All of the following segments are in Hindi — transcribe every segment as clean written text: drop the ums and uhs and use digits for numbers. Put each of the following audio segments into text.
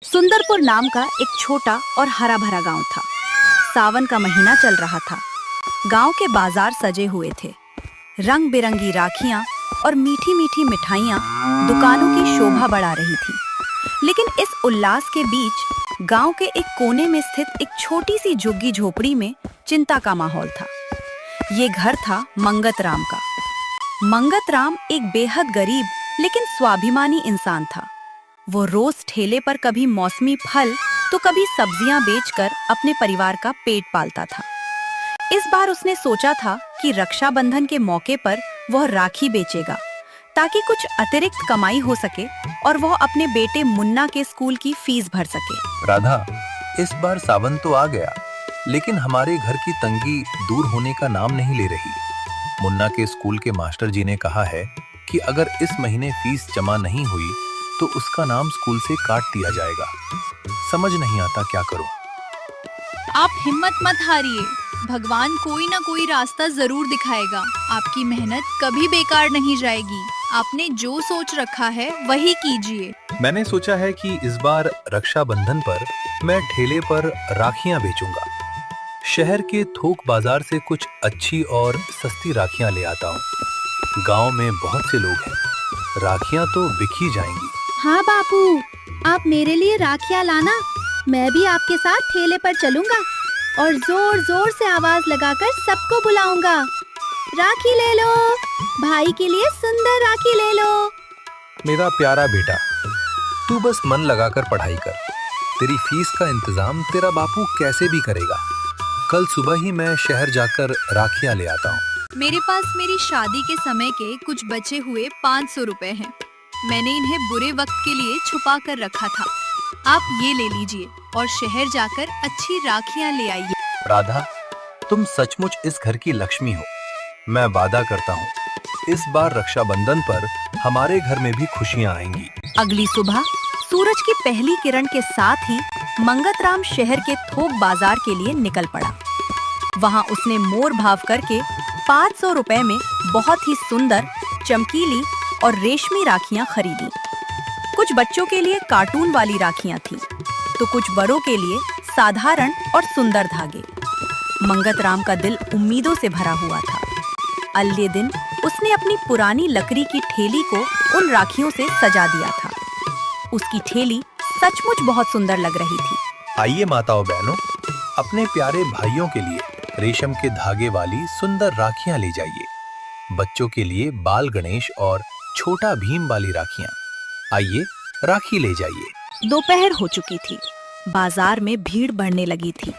सुंदरपुर नाम का एक छोटा और हरा भरा गांव था। सावन का महीना चल रहा था। गांव के बाजार सजे हुए थे। रंग बिरंगी राखियां और मीठी मीठी मिठाइयां दुकानों की शोभा बढ़ा रही थी। लेकिन इस उल्लास के बीच गांव के एक कोने में स्थित एक छोटी सी झुग्गी झोपड़ी में चिंता का माहौल था। ये घर था मंगत राम का। मंगत राम एक बेहद गरीब लेकिन स्वाभिमानी इंसान था। वो रोज ठेले पर कभी मौसमी फल तो कभी सब्जियां बेचकर अपने परिवार का पेट पालता था। इस बार उसने सोचा था कि रक्षाबंधन के मौके पर वह राखी बेचेगा ताकि कुछ अतिरिक्त कमाई हो सके और वह अपने बेटे मुन्ना के स्कूल की फीस भर सके। राधा, इस बार सावन तो आ गया, लेकिन हमारे घर की तंगी दूर होने का नाम नहीं ले रही। मुन्ना के स्कूल के मास्टर जी ने कहा है कि अगर इस महीने फीस जमा नहीं हुई तो उसका नाम स्कूल से काट दिया जाएगा। समझ नहीं आता क्या करूं। आप हिम्मत मत हारिए, भगवान कोई ना कोई रास्ता जरूर दिखाएगा। आपकी मेहनत कभी बेकार नहीं जाएगी। आपने जो सोच रखा है वही कीजिए। मैंने सोचा है कि इस बार रक्षाबंधन पर मैं ठेले पर राखियां बेचूंगा। शहर के थोक बाजार से कुछ अच्छी और सस्ती राखियां ले आता हूँ। गांव में बहुत से लोग हैं, राखियां तो बिक ही जाएंगी। हाँ बापू, आप मेरे लिए राखियाँ लाना। मैं भी आपके साथ ठेले पर चलूंगा और जोर जोर से आवाज लगाकर सबको बुलाऊंगा। राखी ले लो, भाई के लिए सुंदर राखी ले लो। मेरा प्यारा बेटा, तू बस मन लगाकर पढ़ाई कर। तेरी फीस का इंतजाम तेरा बापू कैसे भी करेगा। कल सुबह ही मैं शहर जाकर राखियां ले आता हूँ। मेरे पास मेरी शादी के समय के कुछ बचे हुए 500 रुपए हैं। मैंने इन्हें बुरे वक्त के लिए छुपा कर रखा था। आप ये ले लीजिए और शहर जाकर अच्छी राखियां ले आइए। राधा, तुम सचमुच इस घर की लक्ष्मी हो। मैं वादा करता हूँ, इस बार रक्षाबंधन पर हमारे घर में भी खुशियाँ आएंगी। अगली सुबह सूरज की पहली किरण के साथ ही मंगत राम शहर के थोक बाजार के लिए निकल पड़ा। वहां उसने मोल भाव करके 500 रुपए में बहुत ही सुंदर, चमकीली और रेशमी राखियां खरीदी। कुछ बच्चों के लिए कार्टून वाली राखियां थीं, तो कुछ बड़ों के लिए साधारण और सुंदर धागे। मंगत राम का दिल उम्मीदों से भरा हुआ था। अगले दिन उसने अपनी पुरानी लकड़ी की ठेली को उन राखियों से सजा दिया था। उसकी ठेली सचमुच बहुत सुंदर लग रही थी। आइए माताओं बहनों, अपने प्यारे भाइयों के लिए रेशम के धागे वाली सुंदर राखियां ले जाइए। बच्चों के लिए बाल गणेश और छोटा भीम वाली राखियां। आइए राखी ले जाइए। दोपहर हो चुकी थी। बाजार में भीड़ बढ़ने लगी थी।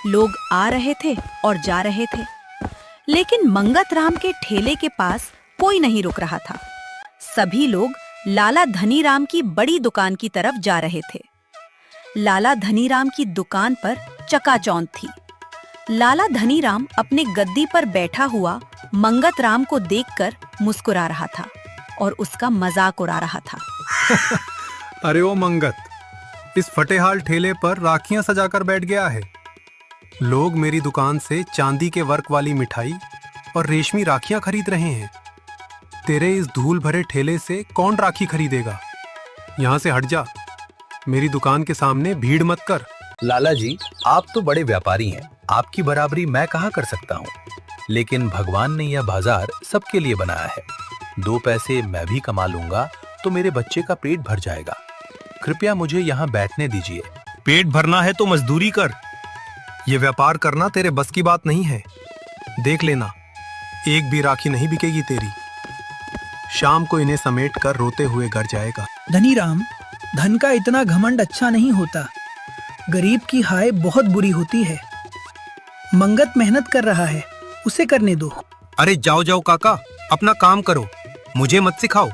लोग आ रहे थे और जा रहे थे, लेकिन मंगत राम के ठेले के पास कोई नहीं रुक रहा था। सभी लोग लाला धनीराम की बड़ी दुकान की तरफ जा रहे थे। लाला धनीराम की दुकान पर चकाचौंध थी। लाला धनीराम अपने गद्दी पर बैठा हुआ मंगत राम को देखकर मुस्कुरा रहा था और उसका मजाक उड़ा रहा था। अरे ओ मंगत, इस फटेहाल ठेले पर राखियां सजाकर बैठ गया है। लोग मेरी दुकान से चांदी के वर्क वाली मिठाई और रेशमी राखियां खरीद रहे हैं। तेरे इस धूल भरे ठेले से कौन राखी खरीदेगा? यहाँ से हट जा। मेरी दुकान के सामने भीड़ मत कर। लाला जी, आप तो बड़े व्यापारी हैं, आपकी बराबरी मैं कहाँ कर सकता हूँ। लेकिन भगवान ने यह बाजार सबके लिए बनाया है। 2 पैसे मैं भी कमा लूंगा तो मेरे बच्चे का पेट भर जाएगा। कृपया मुझे यहाँ बैठने दीजिए। पेट भरना है तो मजदूरी कर। ये व्यापार करना तेरे बस की बात नहीं है। देख लेना, एक भी राखी नहीं बिकेगी तेरी। शाम को इन्हें समेट कर रोते हुए घर जाएगा। धनीराम, धन का इतना घमंड अच्छा नहीं होता। गरीब की हाय बहुत बुरी होती है। मंगत मेहनत कर रहा है, उसे करने दो। अरे जाओ जाओ काका, अपना काम करो, मुझे मत सिखाओ।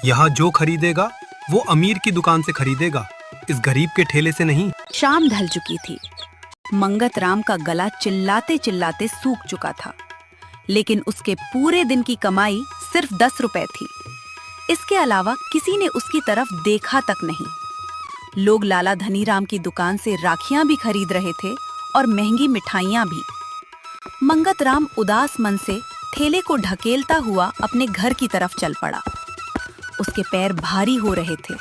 यहाँ जो खरीदेगा वो अमीर की दुकान से खरीदेगा, इस गरीब के ठेले से नहीं। शाम ढल चुकी थी। मंगत राम का गला चिल्लाते चिल्लाते सूख चुका था, लेकिन उसके पूरे दिन की कमाई सिर्फ 10 रुपए थी। इसके अलावा किसी ने उसकी तरफ देखा तक नहीं। लोग लाला धनीराम की दुकान से राखियां भी खरीद रहे थे और महंगी मिठाइयां भी। मंगत राम उदास मन से ठेले को ढकेलता हुआ अपने घर की तरफ चल पड़ा। उसके पैर भारी हो रहे थे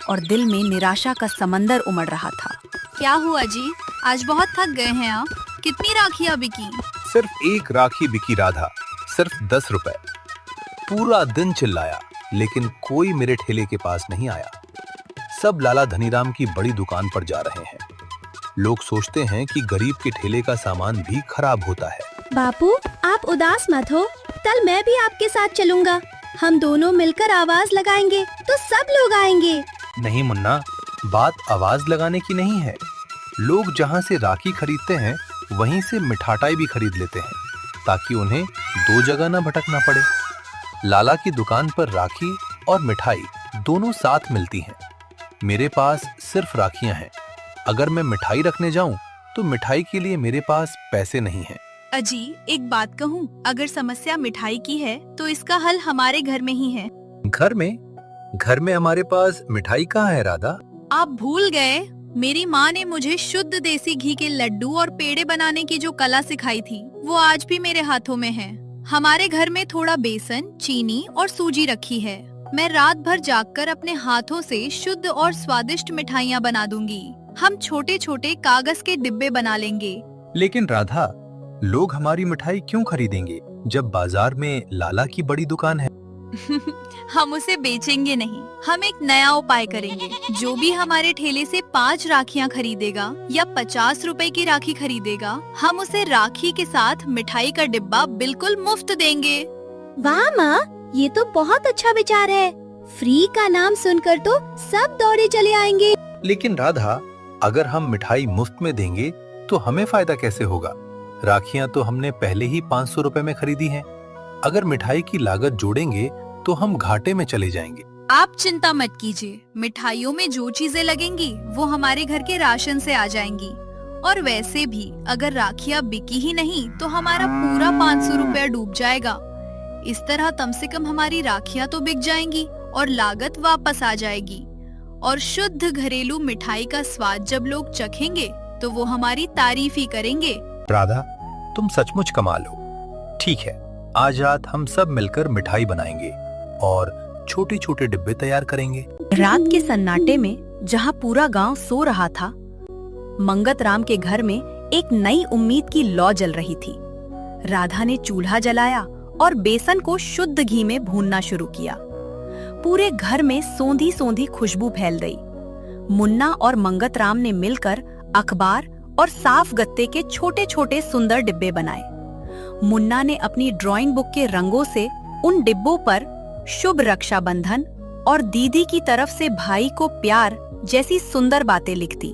और दिल में निराशा का समंदर उमड़ रहा था। क्या हुआ जी? आज बहुत थक गए हैं आप। कितनी राखियां बिकी? सिर्फ एक राखी बिकी राधा, सिर्फ 10 रुपए। पूरा दिन चिल्लाया लेकिन कोई मेरे ठेले के पास नहीं आया। सब लाला धनीराम की बड़ी दुकान पर जा रहे हैं। लोग सोचते हैं कि गरीब के ठेले का सामान भी खराब होता है। बापू, आप उदास मत हो, कल मैं भी आपके साथ चलूंगा। हम दोनों मिलकर आवाज लगाएंगे तो सब लोग आएंगे। नहीं मुन्ना, बात आवाज लगाने की नहीं है। लोग जहाँ से राखी खरीदते हैं वहीं से मिठाई भी खरीद लेते हैं ताकि उन्हें दो जगह न भटकना पड़े। लाला की दुकान पर राखी और मिठाई दोनों साथ मिलती हैं। मेरे पास सिर्फ राखियां हैं। अगर मैं मिठाई रखने जाऊं तो मिठाई के लिए मेरे पास पैसे नहीं हैं। अजी, एक बात कहूँ, अगर समस्या मिठाई की है तो इसका हल हमारे घर में ही है। घर में हमारे पास मिठाई कहाँ है राधा? आप भूल गए? मेरी माँ ने मुझे शुद्ध देसी घी के लड्डू और पेड़े बनाने की जो कला सिखाई थी वो आज भी मेरे हाथों में है। हमारे घर में थोड़ा बेसन, चीनी और सूजी रखी है। मैं रात भर जागकर अपने हाथों से शुद्ध और स्वादिष्ट मिठाइयाँ बना दूंगी। हम छोटे छोटे कागज के डिब्बे बना लेंगे। लेकिन राधा, लोग हमारी मिठाई क्यों खरीदेंगे जब बाजार में लाला की बड़ी दुकान है? हम उसे बेचेंगे नहीं, हम एक नया उपाय करेंगे। जो भी हमारे ठेले से 5 राखियाँ खरीदेगा या 50 रुपए की राखी खरीदेगा, हम उसे राखी के साथ मिठाई का डिब्बा बिल्कुल मुफ्त देंगे। वाह माँ, ये तो बहुत अच्छा विचार है। फ्री का नाम सुनकर तो सब दौड़े चले आएंगे। लेकिन राधा, अगर हम मिठाई मुफ्त में देंगे तो हमें फायदा कैसे होगा? राखियां तो हमने पहले ही 500 रुपए में खरीदी हैं। अगर मिठाई की लागत जोड़ेंगे तो हम घाटे में चले जाएंगे। आप चिंता मत कीजिए, मिठाइयों में जो चीजें लगेंगी वो हमारे घर के राशन से आ जाएंगी। और वैसे भी अगर राखियां बिकी ही नहीं तो हमारा पूरा 500 रुपया डूब जाएगा। इस तरह कम से कम हमारी राखियां तो बिक जाएंगी और लागत वापस आ जाएगी। और शुद्ध घरेलू मिठाई का स्वाद जब लोग चखेंगे तो वो हमारी तारीफ ही करेंगे। राधा, तुम सचमुच कमाल हो। ठीक है, आज रात हम सब मिलकर मिठाई बनाएंगे और छोटे छोटे डिब्बे तैयार करेंगे। रात के सन्नाटे में जहाँ पूरा गांव सो रहा था, मंगत राम के घर में एक नई उम्मीद की लौ जल रही थी। राधा ने चूल्हा जलाया और बेसन को शुद्ध घी में भूनना शुरू किया। पूरे घर में सोंधी सोंधी खुशबू फैल गई। मुन्ना और मंगत राम ने मिलकर अखबार और साफ गत्ते के छोटे छोटे सुंदर डिब्बे बनाए। मुन्ना ने अपनी ड्राइंग बुक के रंगों से उन डिब्बों पर शुभ रक्षाबंधन और दीदी की तरफ से भाई को प्यार जैसी सुंदर बातें लिख दी।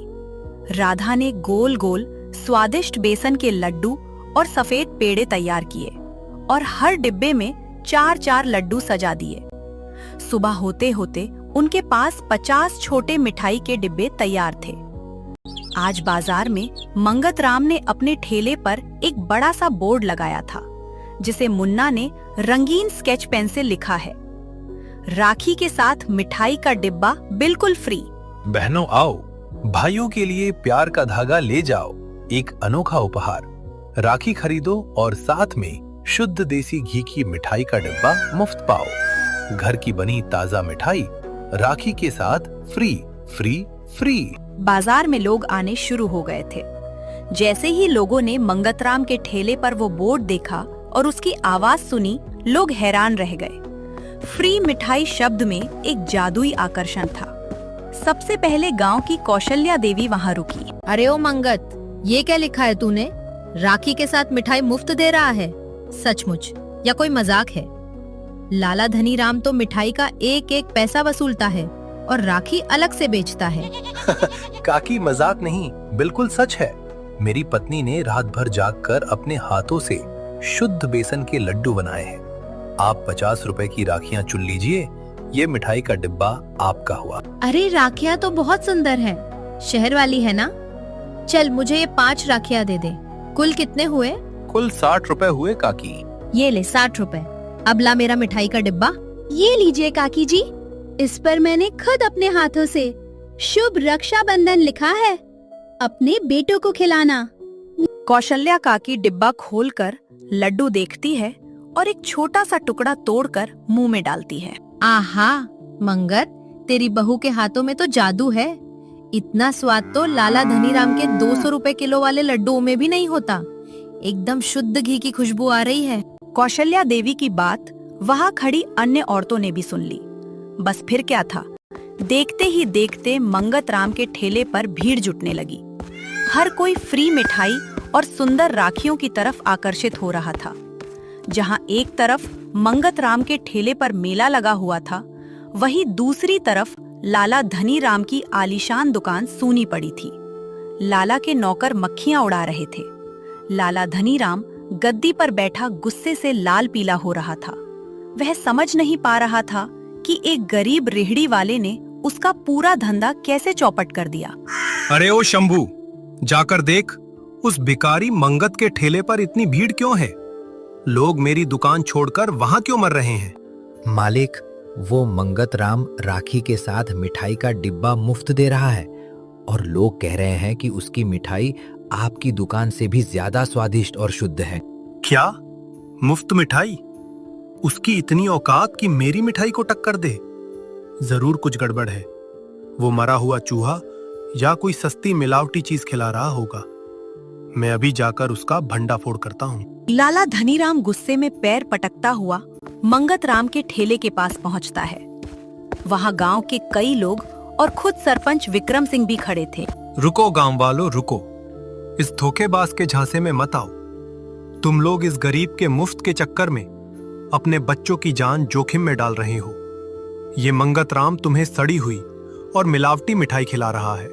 राधा ने गोल गोल स्वादिष्ट बेसन के लड्डू और सफेद पेड़े तैयार किए और हर डिब्बे में 4-4 लड्डू सजा दिए। सुबह होते होते उनके पास 50 छोटे मिठाई के डिब्बे तैयार थे। आज बाजार में मंगत राम ने अपने ठेले पर एक बड़ा सा बोर्ड लगाया था जिसे मुन्ना ने रंगीन स्केच पेन से लिखा है, राखी के साथ मिठाई का डिब्बा बिल्कुल फ्री। बहनों आओ, भाइयों के लिए प्यार का धागा ले जाओ, एक अनोखा उपहार। राखी खरीदो और साथ में शुद्ध देसी घी की मिठाई का डिब्बा मुफ्त पाओ। घर की बनी ताजा मिठाई राखी के साथ फ्री फ्री फ्री। बाजार में लोग आने शुरू हो गए थे। जैसे ही लोगों ने मंगतराम के ठेले पर वो बोर्ड देखा और उसकी आवाज सुनी, लोग हैरान रह गए। फ्री मिठाई शब्द में एक जादुई आकर्षण था। सबसे पहले गांव की कौशल्या देवी वहां रुकी। अरे ओ मंगत, ये क्या लिखा है तूने? राखी के साथ मिठाई मुफ्त दे रहा है? सचमुच या कोई मजाक है? लाला धनीराम तो मिठाई का एक एक पैसा वसूलता है और राखी अलग से बेचता है। काकी, मजाक नहीं, बिल्कुल सच है। मेरी पत्नी ने रात भर जागकर अपने हाथों से शुद्ध बेसन के लड्डू बनाए हैं। आप 50 रुपए की राखियां चुन लीजिए, ये मिठाई का डिब्बा आपका हुआ। अरे राखियां तो बहुत सुंदर है, शहर वाली है ना? चल मुझे ये 5 राखियां दे दे। कुल कितने हुए? कुल 60 रुपए हुए काकी। ये ले 60 रुपए। अब ला मेरा मिठाई का डिब्बा। ये लीजिए काकी जी, इस पर मैंने खुद अपने हाथों से शुभ रक्षाबंधन लिखा है, अपने बेटों को खिलाना। कौशल्या काकी डिब्बा खोलकर लड्डू देखती है और एक छोटा सा टुकड़ा तोड़कर मुंह में डालती है। आहा मंगत, तेरी बहू के हाथों में तो जादू है। इतना स्वाद तो लाला धनीराम के 200 रुपए किलो वाले लड्डुओं में भी नहीं होता। एकदम शुद्ध घी की खुशबू आ रही है। कौशल्या देवी की बात वहां खड़ी अन्य औरतों ने भी सुन ली। बस फिर क्या था, देखते ही देखते मंगत राम के ठेले पर भीड़ जुटने लगी। हर कोई फ्री मिठाई और सुंदर राखियों की तरफ आकर्षित हो रहा था। जहां एक तरफ मंगत राम के ठेले पर मेला लगा हुआ था, वहीं दूसरी तरफ लाला धनी राम की आलीशान दुकान सूनी पड़ी थी। लाला के नौकर मक्खियां उड़ा रहे थे। लाला धनी राम गद्दी पर बैठा गुस्से से लाल पीला हो रहा था। वह समझ नहीं पा रहा था कि एक गरीब रेहड़ी वाले ने उसका पूरा धंधा कैसे चौपट कर दिया। अरे ओ शंभू, जाकर देख, उस भिखारी मंगत के ठेले पर इतनी भीड़ क्यों है? लोग मेरी दुकान छोड़कर वहां क्यों मर रहे हैं? मालिक, वो मंगत राम राखी के साथ मिठाई का डिब्बा मुफ्त दे रहा है और लोग कह रहे हैं कि उसकी मिठाई आपकी दुकान से भी ज्यादा स्वादिष्ट और शुद्ध है। क्या? मुफ्त मिठाई? उसकी इतनी औकात कि मेरी मिठाई को टक्कर दे? जरूर कुछ गड़बड़ है। वो मरा हुआ चूहा या कोई सस्ती मिलावटी चीज खिला रहा होगा। मैं अभी जाकर उसका भंडाफोड़ करता हूँ। लाला धनीराम गुस्से में पैर पटकता हुआ मंगत राम के ठेले के पास पहुंचता है। वहां गांव के कई लोग और खुद सरपंच विक्रम सिंह भी खड़े थे। रुको गांव वालों, रुको। इस धोखेबाज के झांसे में मत आओ। तुम लोग इस गरीब के मुफ्त के चक्कर में अपने बच्चों की जान जोखिम में डाल रहे हो। ये मंगत राम तुम्हें सड़ी हुई और मिलावटी मिठाई खिला रहा है।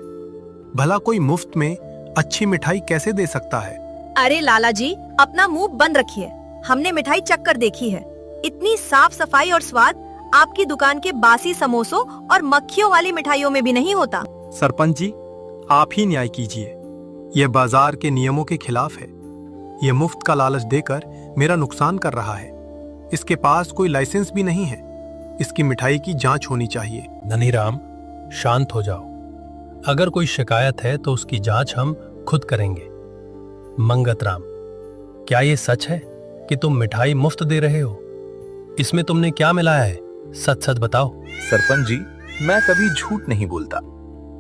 भला कोई मुफ्त में अच्छी मिठाई कैसे दे सकता है? अरे लाला जी, अपना मुंह बंद रखिए। हमने मिठाई चख कर देखी है। इतनी साफ सफाई और स्वाद आपकी दुकान के बासी समोसों और मक्खियों वाली मिठाइयों में भी नहीं होता। सरपंच जी, आप ही न्याय कीजिए। यह बाजार के नियमों के खिलाफ है। यह मुफ्त का लालच देकर मेरा नुकसान कर रहा है। इसके पास कोई लाइसेंस भी नहीं है। इसकी मिठाई की जांच होनी चाहिए। धनीराम, शांत हो जाओ। अगर कोई शिकायत है तो उसकी जांच हम खुद करेंगे। मंगत राम, क्या ये सच है कि तुम मिठाई मुफ्त दे रहे हो? इसमें तुमने क्या मिलाया है? सच सच बताओ। सरपंच जी, मैं कभी झूठ नहीं बोलता।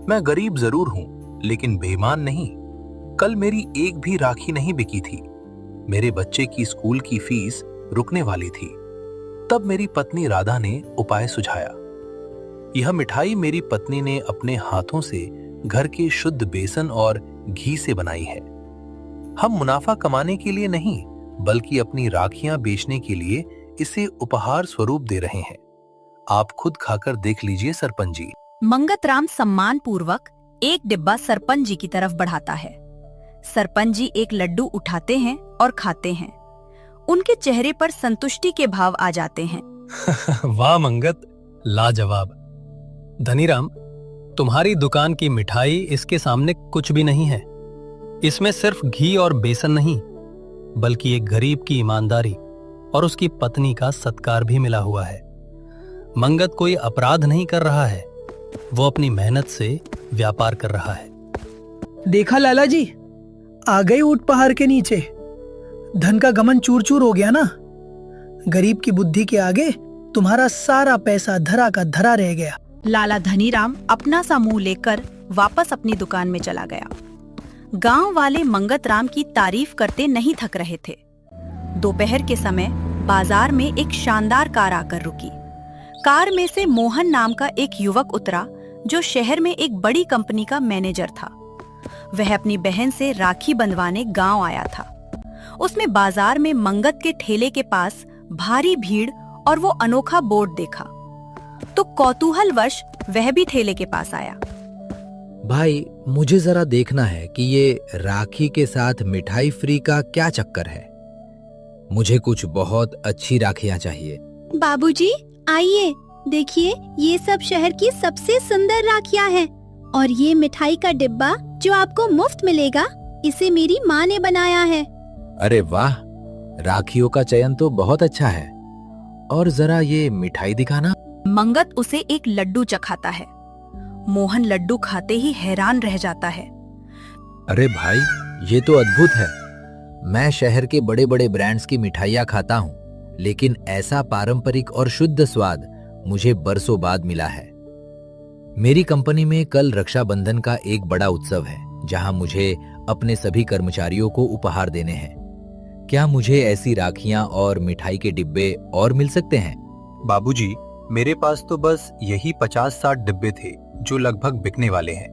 मैं गरीब जरूर हूँ, लेकिन बेईमान नहीं। कल मेरी एक भी राखी नहीं बिकी थी। मेरे बच्चे की स्कूल की फीस रुकने वाली थी। तब मेरी पत्नी राधा ने उपाय सुझाया। यह मिठाई मेरी पत्नी ने अपने हाथों से घर के शुद्ध बेसन और घी से बनाई है। हम मुनाफा कमाने के लिए नहीं, बल्कि अपनी राखियां बेचने के लिए इसे उपहार स्वरूप दे रहे हैं। आप खुद खाकर देख लीजिए सरपंच जी। मंगत राम सम्मान पूर्वक एक डिब्बा सरपंच जी की तरफ बढ़ाता है। सरपंच जी एक लड्डू उठाते हैं और खाते हैं। उनके चेहरे पर संतुष्टि के भाव आ जाते हैं। वाह मंगत, लाजवाब। धनीराम, तुम्हारी दुकान की मिठाई इसके सामने कुछ भी नहीं है। इसमें सिर्फ घी और बेसन नहीं, बल्कि एक गरीब की ईमानदारी और उसकी पत्नी का सत्कार भी मिला हुआ है। मंगत कोई अपराध नहीं कर रहा है, वो अपनी मेहनत से व्यापार कर रहा है। देखा लाला जी, आ गए ऊंट पहाड़ के नीचे। धन का घमंड चूर चूर हो गया ना। गरीब की बुद्धि के आगे तुम्हारा सारा पैसा धरा का धरा रह गया। लाला धनीराम अपना सा मुंह लेकर वापस अपनी दुकान में चला गया। गांव वाले मंगत राम की तारीफ करते नहीं थक रहे थे। दोपहर के समय बाजार में एक शानदार कार आकर रुकी। कार में से मोहन नाम का एक युवक उतरा, जो शहर में एक बड़ी कंपनी का मैनेजर था। वह अपनी बहन से राखी बंधवाने गांव आया था। उसने बाजार में मंगत के ठेले के पास भारी भीड़ और वो अनोखा बोर्ड देखा, तो कौतूहलवश वह भी ठेले के पास आया। भाई, मुझे जरा देखना है कि ये राखी के साथ मिठाई फ्री का क्या चक्कर है। मुझे कुछ बहुत अच्छी राखियां चाहिए। बाबूजी, आइए देखिए, ये सब शहर की सबसे सुंदर राखियां हैं। और ये मिठाई का डिब्बा जो आपको मुफ्त मिलेगा, इसे मेरी माँ ने बनाया है। अरे वाह, राखियों का चयन तो बहुत अच्छा है। और जरा ये मिठाई दिखाना। मंगत उसे एक लड्डू चखाता है। मोहन लड्डू खाते ही हैरान रह जाता है। अरे भाई, ये तो अद्भुत है। मैं शहर के बड़े बड़े ब्रांड्स की मिठाइयाँ खाता हूँ, लेकिन ऐसा पारंपरिक और शुद्ध स्वाद मुझे बरसों बाद मिला है। मेरी कंपनी में कल रक्षाबंधन का एक बड़ा उत्सव है जहां मुझे अपने सभी कर्मचारियों को उपहार देने हैं। क्या मुझे ऐसी राखियां और मिठाई के डिब्बे और मिल सकते हैं? बाबूजी, मेरे पास तो बस यही 50-60 डिब्बे थे जो लगभग बिकने वाले हैं।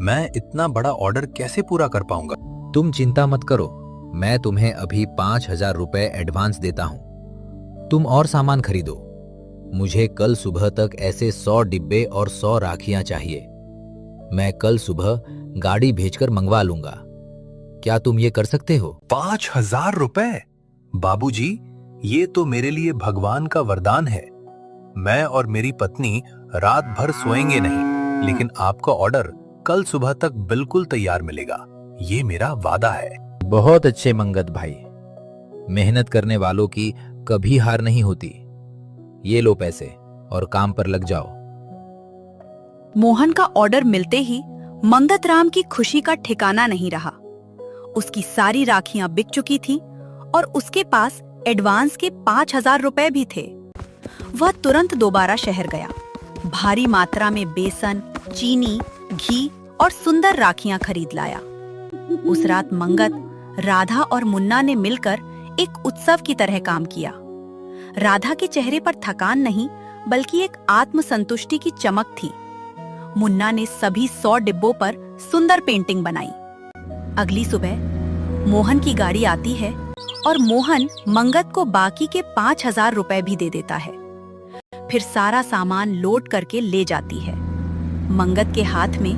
मैं इतना बड़ा ऑर्डर कैसे पूरा कर पाऊंगा? तुम चिंता मत करो, मैं तुम्हें अभी 5,000 रुपए एडवांस देता हूं। तुम और सामान खरीदो। मुझे कल सुबह तक ऐसे 100 डिब्बे और 100 राखियां चाहिए। मैं कल सुबह गाड़ी भेजकर मंगवा लूंगा। क्या तुम ये कर सकते हो? 5,000 रुपए? बाबूजी, ये तो मेरे लिए भगवान का वरदान है। मैं और मेरी पत्नी रात भर सोएंगे नहीं, लेकिन आपका ऑर्डर कल सुबह तक बिल्कुल तैयार मिलेगा। ये मेरा वादा है। बहुत अच्छे मंगत भाई। मेहनत करने वालों की कभी हार नहीं होती। ये लो पैसे और काम पर लग जाओ। मोहन का ऑर्डर मिलते ही मंगत राम की खुशी का ठिकाना नहीं रहा। उसकी सारी राखियां बिक चुकी थीं और उसके पास एडवांस के 5,000 रुपए भी थे। वह तुरंत दोबारा शहर गया। भारी मात्रा में बेसन, चीनी, घी और सुंदर राखियां खरीद लाया। उस रात मंगत, राधा और मुन्ना ने मिलकर एक उत्सव की तरह काम किया। राधा के चेहरे पर थकान नहीं, बल्कि एक आत्मसंतुष्टि की चमक थी। मुन्ना ने सभी 100 डिब्बों पर सुंदर पेंटिंग बनाई। अगली सुबह मोहन की गाड़ी आती है और मोहन मंगत को बाकी के 5,000 रुपए भी दे देता है। फिर सारा सामान लोड करके ले जाती है। मंगत के हाथ में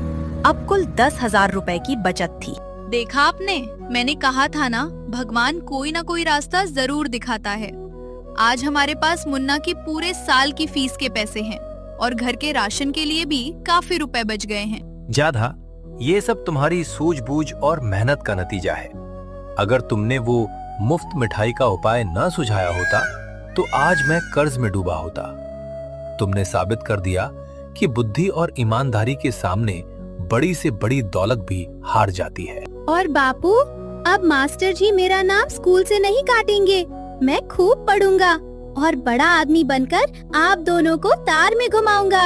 अब कुल 10,000 रुपए की बचत थी। देखा आपने, मैंने कहा था ना, भगवान कोई ना कोई रास्ता जरूर दिखाता है। आज हमारे पास मुन्ना की पूरे साल की फीस के पैसे हैं और घर के राशन के लिए भी काफी रुपए बच गए हैं। जाधा, ये सब तुम्हारी सूझबूझ और मेहनत का नतीजा है। अगर तुमने वो मुफ्त मिठाई का उपाय न सुझाया होता तो आज मैं कर्ज में डूबा होता। तुमने साबित कर दिया कि बुद्धि और ईमानदारी के सामने बड़ी से बड़ी दौलत भी हार जाती है। और बापू, अब मास्टर जी मेरा नाम स्कूल से नहीं काटेंगे। मैं खूब पढ़ूंगा और बड़ा आदमी बनकर आप दोनों को तार में घुमाऊंगा।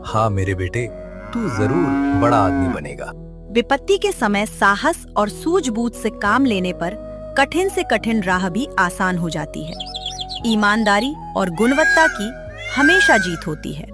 हाँ मेरे बेटे, तू जरूर बड़ा आदमी बनेगा। विपत्ति के समय साहस और सूझबूझ से काम लेने पर कठिन से कठिन राह भी आसान हो जाती है। ईमानदारी और गुणवत्ता की हमेशा जीत होती है।